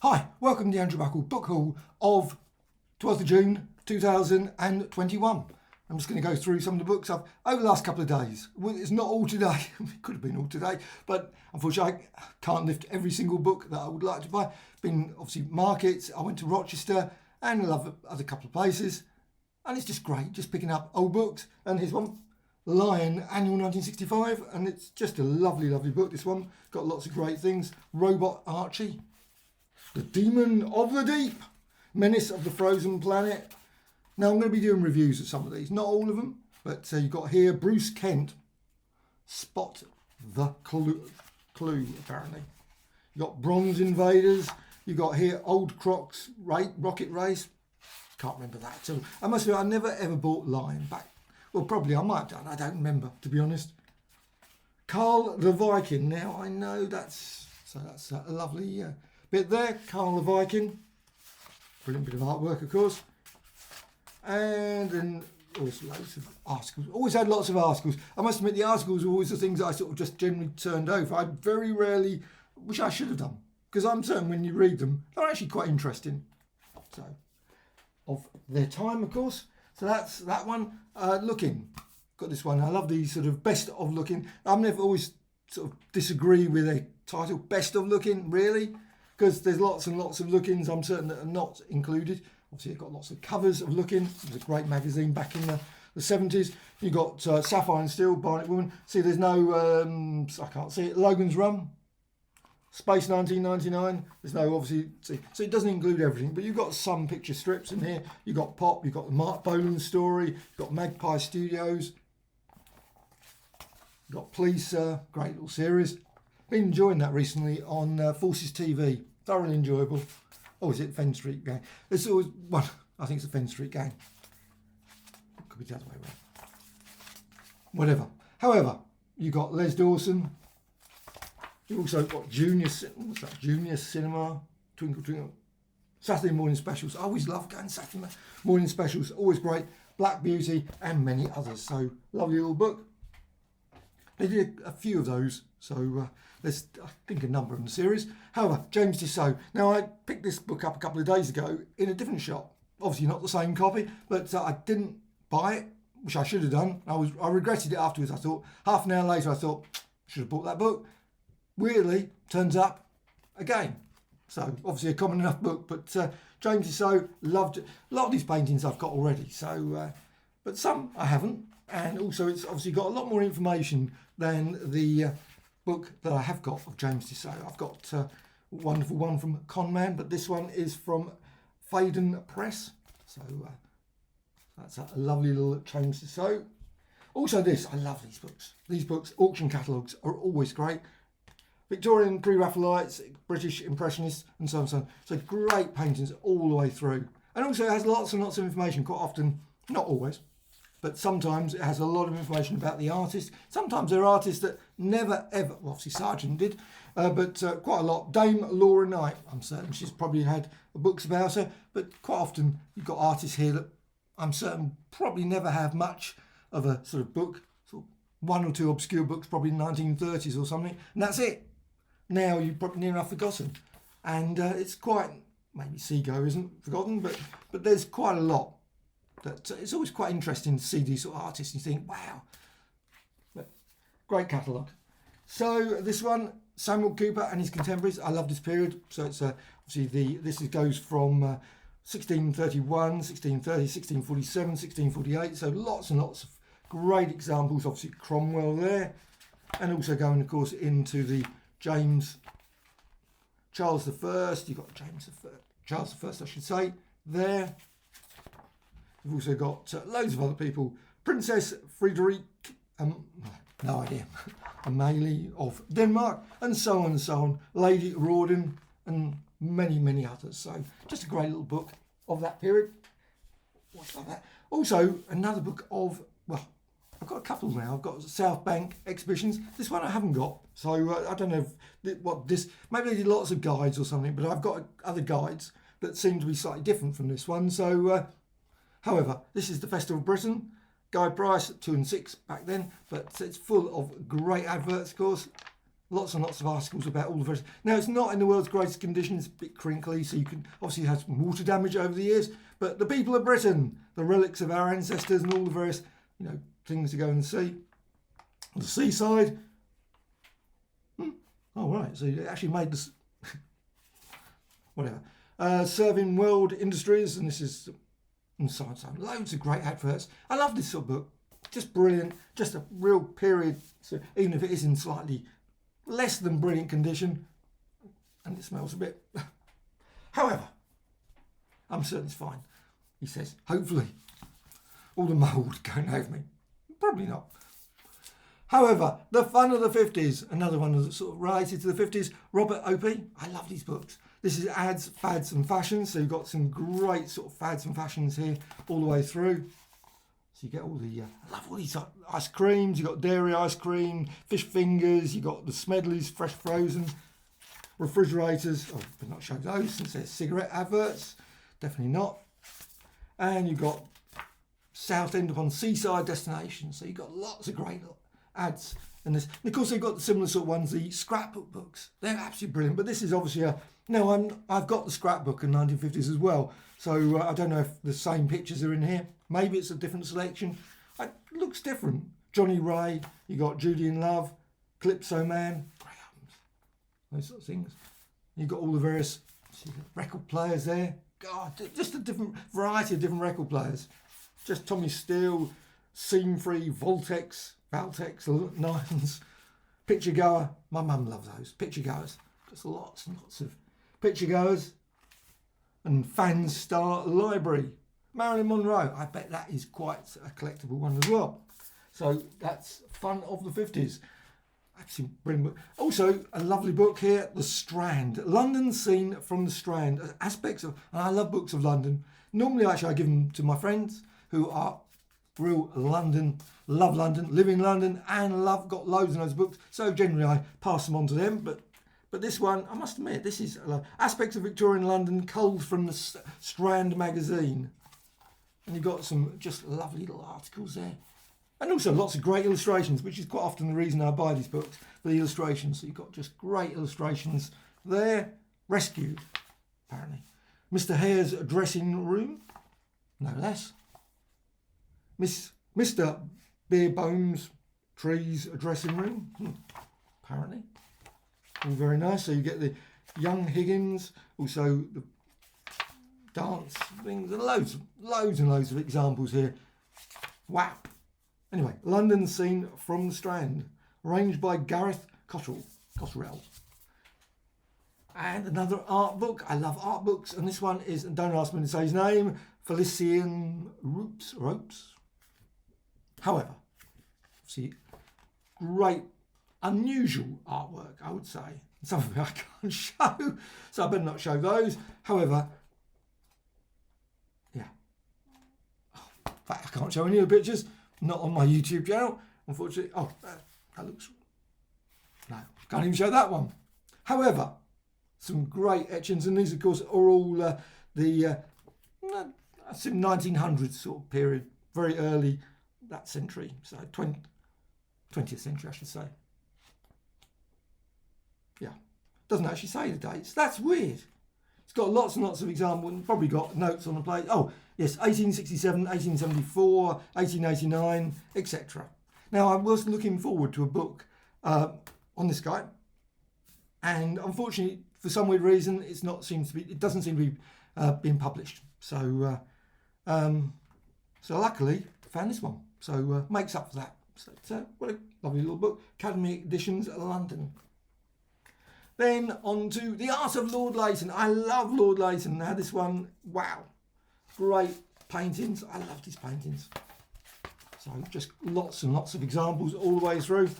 Hi, welcome to the Andrew Buckle Book Haul of 12th of June 2021. I'm just going to go through some of the books I've over the last couple of days. Well, it's not all today, it could have been all today, but unfortunately I can't lift every single book that I would like to buy. Been obviously markets, I went to Rochester and other couple of places, and it's just great, just picking up old books. And here's one, Lion, Annual 1965, and it's just a lovely, lovely book, this one. Got lots of great things. Robot Archie, The Demon of the Deep, Menace of the Frozen Planet. Now I'm going to be doing reviews of some of these, not all of them, but you've got here Bruce Kent, Spot the Clue apparently. You've got Bronze Invaders, you've got here Old Crocs, Rocket Race, can't remember that at all. I must admit, I never ever bought Lion back. Well, probably I might have done, I don't remember, to be honest. Carl the Viking, now I know that's a lovely bit there, Carl the Viking, brilliant bit of artwork of course. And then always loads of articles, always had lots of articles. I must admit the articles are always the things I sort of just generally turned over. I very rarely, which I should have done, because I'm certain when you read them, they're actually quite interesting. So, of their time of course. So that's that one. Looking, got this one. I love these sort of best of looking. I've never always sort of disagree with a title, best of looking, really, because there's lots and lots of lookings I'm certain that are not included. Obviously, it's got lots of covers of Looking. It was a great magazine back in the 70s. You've got Sapphire and Steel, Barnet Woman. See, there's no, I can't see it, Logan's Run, Space 1999. There's no, obviously, see, so it doesn't include everything, but you've got some picture strips in here. You've got Pop, you've got the Mark Bolan story, you've got Magpie Studios, you've got Police, great little series. Been enjoying that recently on Forces TV. Thoroughly enjoyable. Oh, is it Fen Street Gang? It's always one. I think it's the Fen Street Gang. Could be the other way around. Whatever. However, you got Les Dawson. You also got Junior Cinema. Twinkle Twinkle. Saturday morning specials. I always love going Saturday morning specials. Always great. Black Beauty and many others. So lovely little book. They did a few of those. So there's, I think, a number in the series. However, James Tissot. Now, I picked this book up a couple of days ago in a different shop. Obviously not the same copy, but I didn't buy it, which I should have done. I regretted it afterwards. I thought, half an hour later, I thought, should have bought that book. Weirdly, turns up again. So, obviously a common enough book, but James Tissot, loved it. A lot of these paintings I've got already, so, but some I haven't. And also it's obviously got a lot more information than the book that I have got of James Tissot. I've got a wonderful one from Conman, but this one is from Faden Press. So that's a lovely little James Tissot. Also this, I love these books. These books, auction catalogues, are always great. Victorian Pre-Raphaelites, British Impressionists, and so on and so on. So great paintings all the way through. And also it has lots and lots of information, quite often, not always, but sometimes it has a lot of information about the artist. Sometimes there are artists that never ever, well, obviously Sargent did, but quite a lot. Dame Laura Knight, I'm certain she's probably had books about her, but quite often you've got artists here that I'm certain probably never have much of a sort of book, sort of one or two obscure books, probably in the 1930s or something, and that's it. Now you've probably near enough forgotten. And it's quite, maybe Seago isn't forgotten, but there's quite a lot. That it's always quite interesting to see these sort of artists and you think, wow, but great catalogue. So this one, Samuel Cooper and his contemporaries. I love this period. So it's obviously this goes from 1631, 1630, 1647, 1648. So lots and lots of great examples. Obviously Cromwell there, and also going, of course, into the Charles I. You've got Charles I, I should say, there. We've also got loads of other people. Princess Friederike, no idea, Amalie of Denmark, and so on and so on. Lady Rawdon, and many, many others. So just a great little book of that period. What's like that? Also, another book of, well, I've got a couple now. I've got South Bank Exhibitions. This one I haven't got. So I don't know maybe they did lots of guides or something, but I've got other guides that seem to be slightly different from this one. So, however, this is the Festival of Britain. Guide price, 2 and 6 back then, but it's full of great adverts, of course. Lots and lots of articles about all the various. Now, it's not in the world's greatest condition. It's a bit crinkly, so you can obviously have some water damage over the years. But the people of Britain, the relics of our ancestors, and all the various, you know, things to go and see. The seaside. Oh, right. So it actually made this. Whatever. Serving world industries, and this is and so on. Loads of great adverts. I love this sort of book. Just brilliant. Just a real period. So even if it is in slightly less than brilliant condition, and it smells a bit. However, I'm certain it's fine. He says, hopefully, all the mould going over me. Probably not. However, The Fun of the 50s, another one that's sort of related to the 50s. Robert Opie, I love these books. This is ads, fads and fashions. So you've got some great sort of fads and fashions here all the way through. So you get all the, I love all these ice creams. You've got dairy ice cream, fish fingers. You've got the Smedleys, fresh frozen, refrigerators. Oh, but not show those since they're cigarette adverts. Definitely not. And you've got Southend upon seaside destinations. So you've got lots of great ads. And of course they've got the similar sort of ones, the scrapbook books. They're absolutely brilliant. But this is obviously I've got the scrapbook in 1950s as well. So I don't know if the same pictures are in here. Maybe it's a different selection. It looks different. Johnny Ray, you got Judy in Love, Calypso Man, great albums, those sort of things. You've got all the various record players there. God, just a different variety of different record players. Just Tommy Steele, Scene Free, Voltex, Nines, Picture Goer. My mum loves those picture goers. Just lots and lots of picture goers. And Fans Star Library. Marilyn Monroe. I bet that is quite a collectible one as well. So that's Fun of the 50s. Absolutely brilliant book. Also, a lovely book here, The Strand. London Scene from the Strand. Aspects of, and I love books of London. Normally, actually, I give them to my friends who are real London, love London, live in London, and got loads of those books. So generally, I pass them on to them. But this one, I must admit, this is Aspects of Victorian London, culled from the Strand magazine. And you've got some just lovely little articles there. And also lots of great illustrations, which is quite often the reason I buy these books, for the illustrations. So you've got just great illustrations there. Rescued, apparently. Mr. Hare's dressing room, no less. Mr. Beerbohm's trees dressing room, apparently. All very nice. So you get the young Higgins, also the dance things, and loads and loads of examples here. Wow. Anyway, London Scene from the Strand, arranged by Gareth Cotterell. And another art book. I love art books, and this one is, and don't ask me to say his name, Felician Ropes. However, see, great, unusual artwork, I would say. Some of it I can't show, so I better not show those. However, yeah. In fact, I can't show any of the pictures. Not on my YouTube channel, unfortunately. Oh, that looks... No, can't even show that one. However, some great etchings, and these, of course, are all the 1900s sort of period, very early that century, so 20th century, I should say. Yeah, doesn't actually say the dates. That's weird. It's got lots and lots of examples, and probably got notes on the plate. Oh, yes, 1867, 1874, 1889, etc. Now, I was looking forward to a book on this guy, and unfortunately, for some weird reason, it doesn't seem to be being published. So, so luckily, I found this one. So makes up for that. So what a lovely little book. Academy Editions, London. Then on to The Art of Lord Leighton. I love Lord Leighton. Now this one, wow. Great paintings. I love these paintings. So just lots and lots of examples all the way through.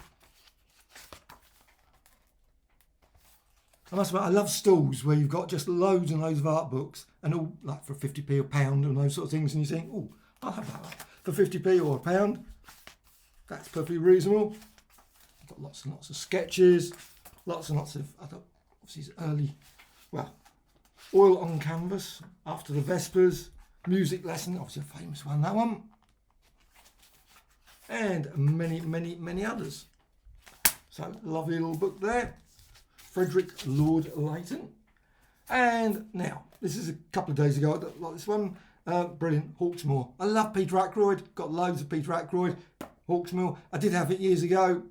I must admit, I love stalls where you've got just loads and loads of art books, and all like for 50p or £1 and those sort of things, and you think, oh, I'll have that one for 50p or £1. That's perfectly reasonable. I've got lots and lots of sketches, lots and lots of other, obviously early, well, oil on canvas, After the Vespers, music lesson, obviously a famous one, that one, and many, many, many others. So lovely little book there. Frederick Lord Leighton. And now, this is a couple of days ago, I like this one. Brilliant, Hawksmoor. I love Peter Ackroyd, got loads of Peter Ackroyd. Hawksmoor, I did have it years ago.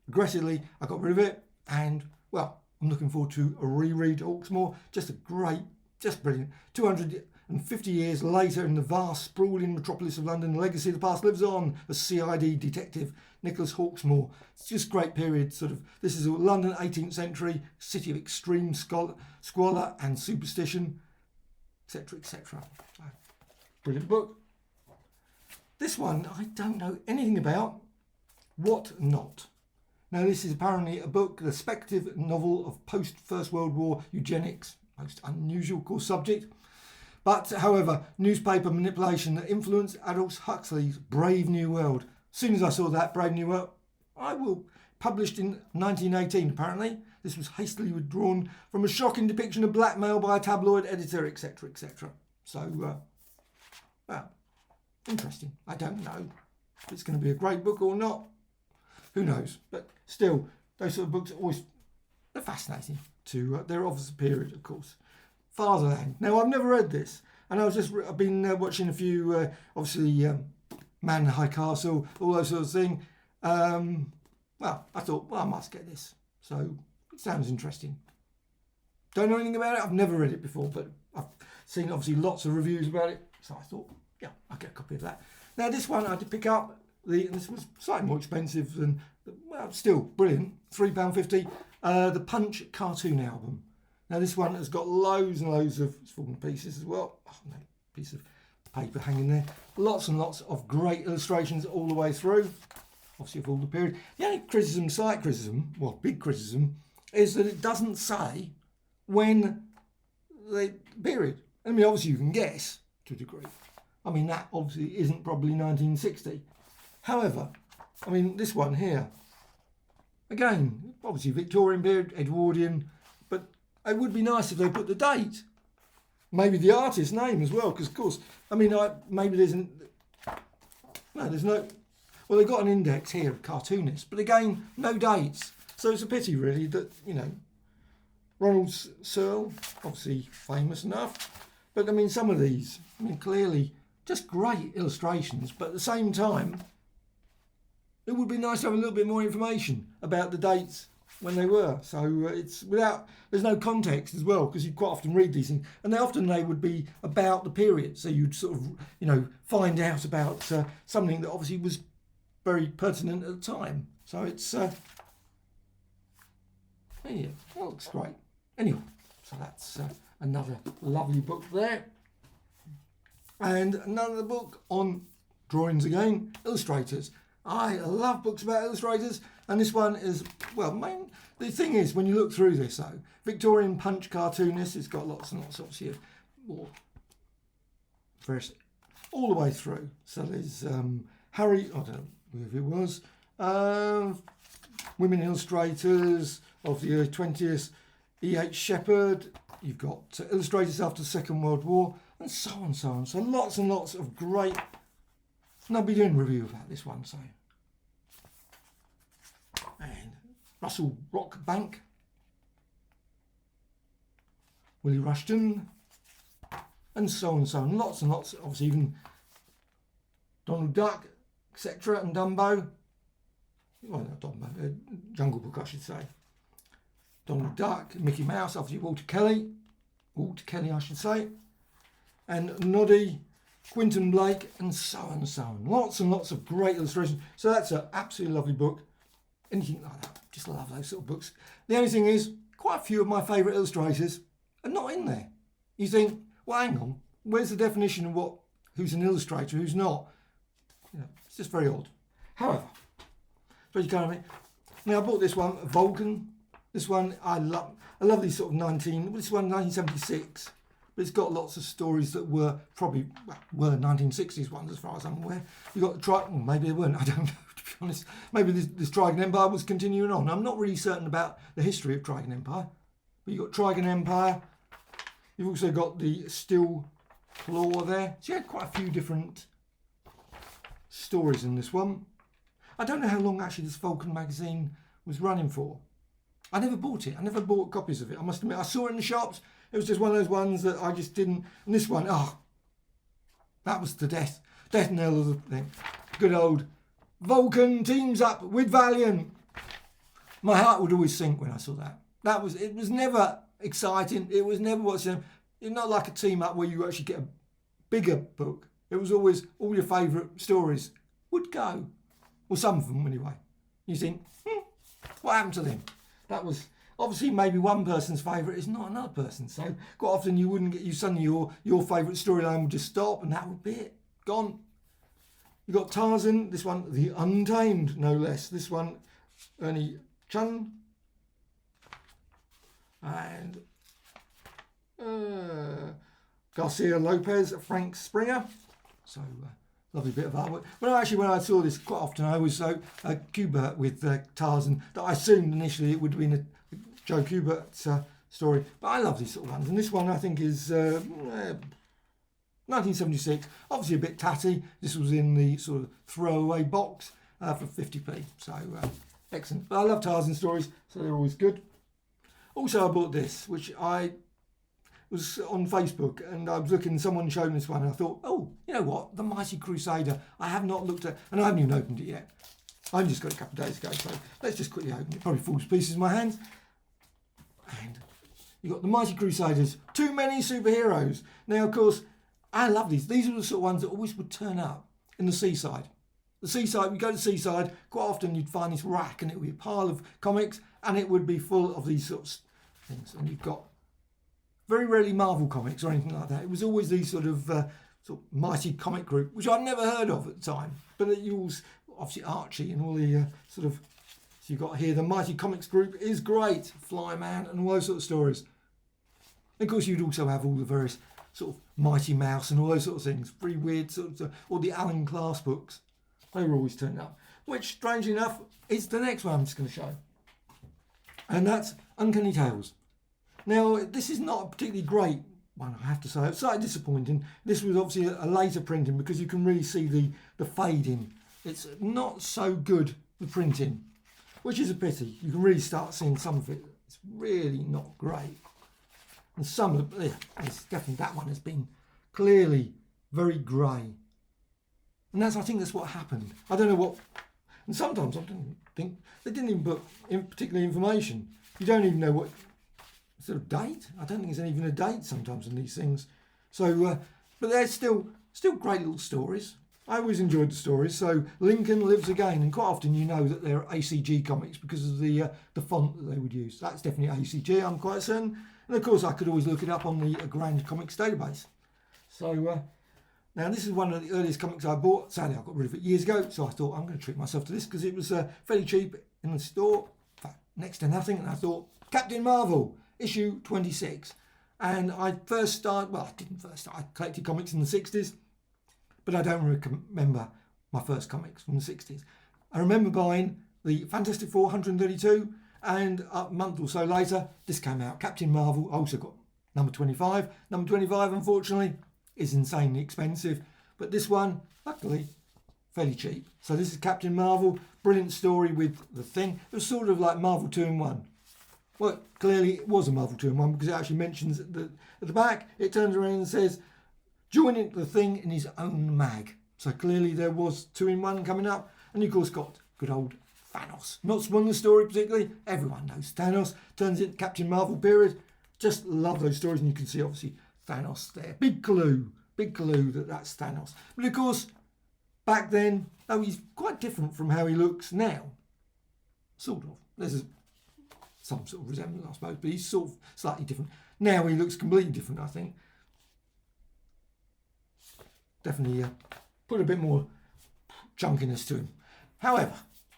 Aggressively, I got rid of it. And, well, I'm looking forward to a reread Hawksmoor. Just a great, just brilliant. 250 years later in the vast, sprawling metropolis of London, the legacy of the past lives on as CID detective Nicholas Hawksmoor. It's just great period, sort of. This is London, 18th century, city of extreme squalor and superstition, etc., etc. Brilliant book. This one I don't know anything about. What Not? Now this is apparently a book, the speculative novel of post-First World War eugenics, most unusual core subject. But, however, newspaper manipulation that influenced Aldous Huxley's Brave New World. As soon as I saw that, Brave New World, published in 1918 apparently. This was hastily withdrawn from a shocking depiction of blackmail by a tabloid editor, etc., etc. So, well, interesting. I don't know if it's going to be a great book or not. Who knows? But still, those sort of books are always, they're fascinating. They're of the period, of course. Fatherland. Now, I've never read this, and I've been watching a few, obviously, Man in the High Castle, all those sort of things. Well, I thought, well, I must get this. So, it sounds interesting. Don't know anything about it. I've never read it before, but I've seen, obviously, lots of reviews about it. So I thought, yeah, I'll get a copy of that. Now, this one I did pick up. This was slightly more expensive than, well, still brilliant. £3.50. The Punch cartoon album. Now this one has got loads and loads of, it's fallen to pieces as well. Oh, no, piece of paper hanging there. Lots and lots of great illustrations all the way through. Obviously of all the period. The only criticism, slight criticism, well, big criticism, is that it doesn't say when the period. I mean, obviously you can guess to a degree. I mean, that obviously isn't probably 1960. However, I mean, this one here, again, obviously Victorian period, Edwardian, but it would be nice if they put the date. Maybe the artist's name as well, because of course, I mean, maybe there's no, well, they've got an index here of cartoonists, but again, no dates. So it's a pity really that, you know, Ronald Searle, obviously famous enough, but I mean, some of these, I mean, clearly just great illustrations, but at the same time, it would be nice to have a little bit more information about the dates when they were. So it's there's no context as well, because you quite often read these things, and they would be about the period. So you'd sort of, you know, find out about something that obviously was very pertinent at the time. So it's, yeah, that looks great. Anyway, so that's another lovely book there. And another book on drawings again, illustrators. I love books about illustrators, and this one is, well, the thing is, when you look through this though, Victorian Punch cartoonist, it's got lots and lots obviously of more verse all the way through. So there's Harry, I don't know who it was, women illustrators of the early 20th, E.H. Shepherd, you've got illustrators after the Second World War, and so on and so on. So lots and lots of great, and I'll be doing a review about this one, so. And Russell Rockbank, Willie Rushton, and so on and so on. Lots and lots, obviously even Donald Duck, etc. and Dumbo. Well, not Dumbo, Jungle Book I should say. Donald Duck, Mickey Mouse, obviously Walter Kelly I should say. And Noddy, Quentin Blake, and so on and so on. Lots and lots of great illustrations. So that's an absolutely lovely book. Anything like that. Just love those sort of books. The only thing is, quite a few of my favourite illustrators are not in there. You think, well, hang on, where's the definition of who's an illustrator, who's not? You know, it's just very odd. However, now I bought this one, Vulcan. This one I love these sort of 1976. But it's got lots of stories that were probably, were 1960s ones as far as I'm aware. You got the maybe they weren't, I don't know, to be honest. Maybe this Trigon Empire was continuing on. I'm not really certain about the history of Trigon Empire. But you've got Trigon Empire. You've also got the Steel Claw there. So you had quite a few different stories in this one. I don't know how long actually this Vulcan magazine was running for. I never bought it. I never bought copies of it. I must admit, I saw it in the shops. It was just one of those ones that I just didn't. And this one, that was the death knell of the thing. Good old Vulcan teams up with Valiant. My heart would always sink when I saw that. It was never exciting. It was never it's not like a team up where you actually get a bigger book. It was always all your favourite stories would go. Well, some of them anyway. You think, what happened to them? That was obviously maybe one person's favourite is not another person's. So quite often you wouldn't get suddenly your favourite storyline would just stop and that would be it. Gone. You got Tarzan, this one, The Untamed, no less. This one, Ernie Chun. And Garcia Lopez, Frank Springer. So lovely bit of artwork. But actually, when I saw this, quite often I was so Kubert with Tarzan that I assumed initially it would have been a Joe Kubert story. But I love these sort of ones. And this one I think is 1976. Obviously a bit tatty. This was in the sort of throwaway box for 50p. So excellent. But I love Tarzan stories, so they're always good. Also, I bought this, which I was on Facebook, and I was looking, someone showed me this one, and I thought, oh, you know what, The Mighty Crusader. I have not looked at, and I haven't even opened it yet. I just got it a couple of days ago, so let's just quickly open it. Probably falls to pieces in my hands. And you've got The Mighty Crusaders, Too Many Superheroes. Now, of course, I love these. These are the sort of ones that always would turn up in the seaside. The seaside, you go to the seaside, quite often you'd find this rack, and it would be a pile of comics, and it would be full of these sorts of things. And you've got very rarely Marvel comics or anything like that. It was always these sort of mighty comic group, which I'd never heard of at the time. But it was obviously Archie and all the so you've got here, the Mighty Comics group is great, Flyman and all those sort of stories. And of course, you'd also have all the various sort of Mighty Mouse and all those sort of things, pretty weird sort of, or the Alan Class books. They were always turning up, which strangely enough is the next one I'm just going to show. And that's Uncanny Tales. Now, this is not a particularly great one, I have to say. It's slightly disappointing. This was obviously a later printing because you can really see the fading. It's not so good, the printing, which is a pity. You can really start seeing some of it. It's really not great. And some of it, it's definitely that one has been clearly very grey. And I think that's what happened. I don't know what, and sometimes I don't think, they didn't even put in particular information. You don't even know what sort of date. I don't think there's even a date sometimes in these things. So, but they're still great little stories. I always enjoyed the stories. So Lincoln Lives Again, and quite often you know that they're ACG comics because of the font that they would use. That's definitely ACG, I'm quite certain. And of course, I could always look it up on the Grand Comics database. So now this is one of the earliest comics I bought. Sadly, I got rid of it years ago, so I thought I'm going to treat myself to this because it was fairly cheap in the store, in fact, next to nothing. And I thought, Captain Marvel, issue 26. And I first started, well, I didn't first start, I collected comics in the 60s, but I don't remember my first comics from the 60s. I remember buying the Fantastic Four 132, and a month or so later, this came out, Captain Marvel. I also got number 25. Number 25, unfortunately, is insanely expensive, but this one, luckily, fairly cheap. So this is Captain Marvel, brilliant story with the Thing. It was sort of like Marvel 2-in-1. Well, clearly it was a Marvel 2-in-1 because it actually mentions at the back, it turns around and says, joining the Thing in his own mag. So clearly there was 2-in-1 coming up, and you of course got good old Thanos. Not spoiling the story particularly, everyone knows Thanos. Turns into Captain Marvel period. Just love those stories, and you can see obviously Thanos there. Big clue that that's Thanos. But of course, back then, he's quite different from how he looks now. Sort of. There's some sort of resemblance, I suppose, but he's sort of slightly different. Now he looks completely different, I think. Definitely put a bit more chunkiness to him. However,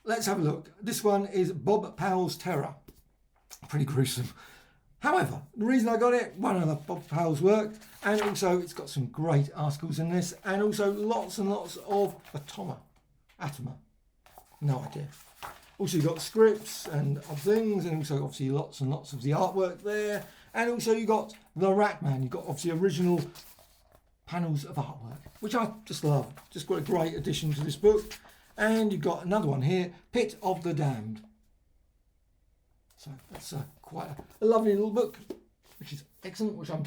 let's have a look. This one is Bob Powell's Terror. Pretty gruesome. However, the reason I got it, one of Bob Powell's work, and also it's got some great articles in this, and also lots and lots of Atomer. No idea. Also you've got scripts and other things, and also obviously lots and lots of the artwork there. And also you've got the Ratman. You've got obviously original panels of artwork, which I just love. Just got a great addition to this book. And you've got another one here, Pit of the Damned. So that's quite a lovely little book, which is excellent, which I'm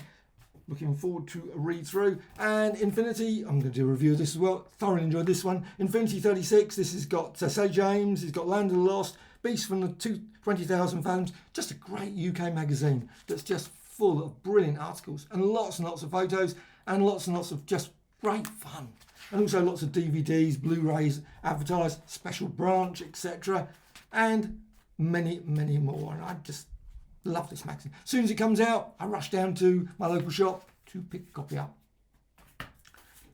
looking forward to a read through. And Infinity, I'm going to do a review of this as well. Thoroughly enjoyed this one. Infinity 36, this has got Say James, it's got Land of the Lost, Beast from the 20,000 Fathoms. Just a great UK magazine that's just full of brilliant articles and lots of photos and lots of just great fun. And also lots of DVDs, Blu-rays, advertised, special branch, etc. And many more. And I just love this magazine. As soon as it comes out, I rush down to my local shop to pick a copy up.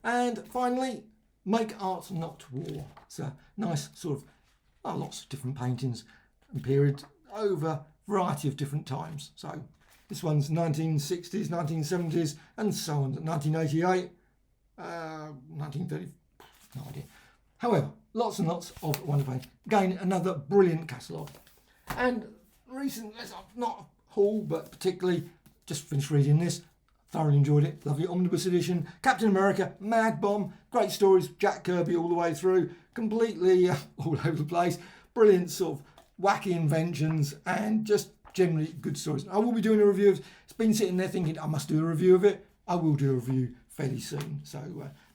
And finally, Make Art Not War. It's a nice sort of, lots of different paintings and periods over a variety of different times. So this one's 1960s, 1970s, and so on. 1988, 1930, no idea. However, lots and lots of wonderful paintings. Again, another brilliant catalogue. And recently, not a haul, but particularly just finished reading this. Thoroughly enjoyed it. Lovely omnibus edition. Captain America, Mad Bomb, great stories. Jack Kirby all the way through. Completely all over the place. Brilliant sort of wacky inventions and just generally good stories. I will be doing a review of it. It's been sitting there thinking I must do a review of it. I will do a review fairly soon. So,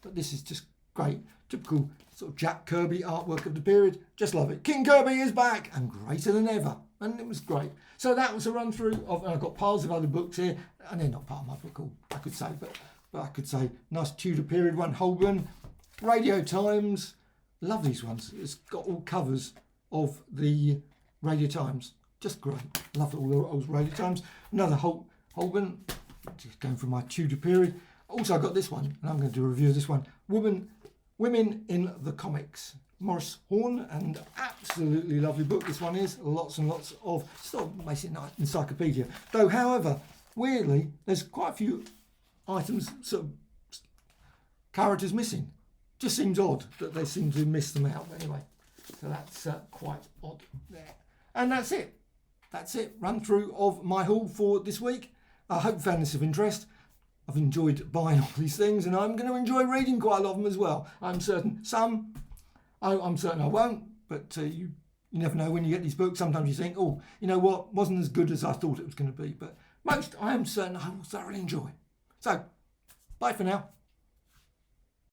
but this is just great. Typical sort of Jack Kirby artwork of the period. Just love it. King Kirby is back and greater than ever. And it was great. So that was a run through of, and I've got piles of other books here, and they're not part of my book, I could say, but I could say nice Tudor period one, Holborn, Radio Times. Love these ones. It's got all covers of the Radio Times. Just great. Love all the old Radio Times. Another Holborn, just going through my Tudor period. Also, I got this one, and I'm going to do a review of this one. Women in the Comics. Morris Horn, and absolutely lovely book this one is. Lots and lots of sort of basic encyclopedia. Though, however, weirdly, there's quite a few items, sort of characters missing. Just seems odd that they seem to miss them out. But anyway, so that's quite odd there. And that's it. That's it. Run through of my haul for this week. I hope you found this of interest. I've enjoyed buying all these things, and I'm going to enjoy reading quite a lot of them as well. I'm certain I'm certain I won't, but you never know when you get these books. Sometimes you think, oh, you know what, wasn't as good as I thought it was going to be. But most I am certain I will thoroughly enjoy. So, bye for now.